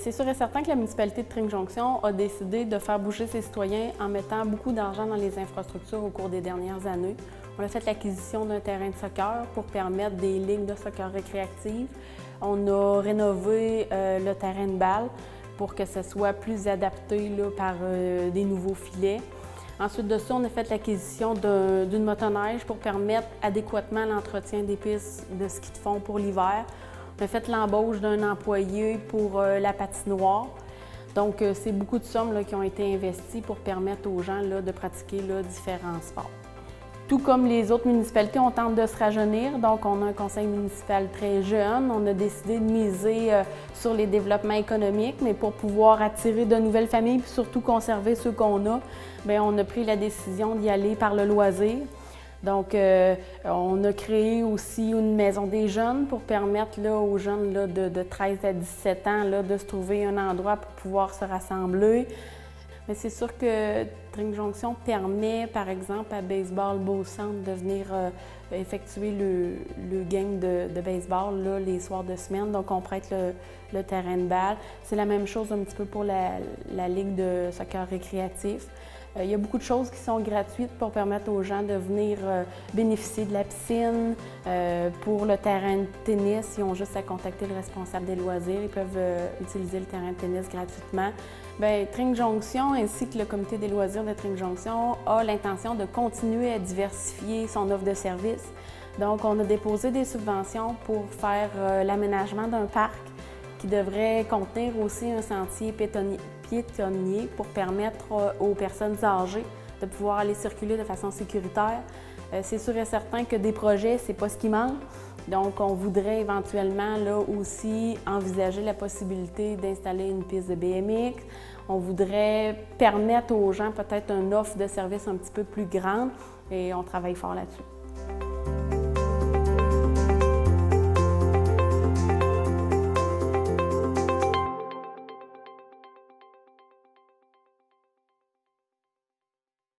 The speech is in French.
C'est sûr et certain que la municipalité de Tring-Jonction a décidé de faire bouger ses citoyens en mettant beaucoup d'argent dans les infrastructures au cours des dernières années. On a fait l'acquisition d'un terrain de soccer pour permettre des ligues de soccer récréatives. On a rénové le terrain de balle pour que ce soit plus adapté là, par des nouveaux filets. Ensuite de ça, on a fait l'acquisition d'une motoneige pour permettre adéquatement l'entretien des pistes de ski de fond pour l'hiver. On a fait l'embauche d'un employé pour la patinoire. Donc, c'est beaucoup de sommes là, qui ont été investies pour permettre aux gens là, de pratiquer là, différents sports. Tout comme les autres municipalités, on tente de se rajeunir. Donc, on a un conseil municipal très jeune. On a décidé de miser sur les développements économiques, mais pour pouvoir attirer de nouvelles familles et surtout conserver ceux qu'on a, bien, on a pris la décision d'y aller par le loisir. Donc, on a créé aussi une maison des jeunes pour permettre là, aux jeunes là, de 13 à 17 ans là, de se trouver un endroit pour pouvoir se rassembler. Mais c'est sûr que Tring-Jonction permet, par exemple, à Baseball Beau Centre de venir effectuer le game de baseball là, les soirs de semaine. Donc, on prête le terrain de balle. C'est la même chose un petit peu pour la ligue de soccer récréatif. Il y a beaucoup de choses qui sont gratuites pour permettre aux gens de venir bénéficier de la piscine. Pour le terrain de tennis, ils ont juste à contacter le responsable des loisirs. Ils peuvent utiliser le terrain de tennis gratuitement. Bien, Tring-Jonction ainsi que le comité des loisirs de Tring-Jonction a l'intention de continuer à diversifier son offre de services. Donc, on a déposé des subventions pour faire l'aménagement d'un parc qui devrait contenir aussi un sentier piétonnier pour permettre aux personnes âgées de pouvoir aller circuler de façon sécuritaire. C'est sûr et certain que des projets, c'est pas ce qui manque. Donc, on voudrait éventuellement là aussi envisager la possibilité d'installer une piste de BMX. On voudrait permettre aux gens peut-être une offre de services un petit peu plus grande et on travaille fort là-dessus.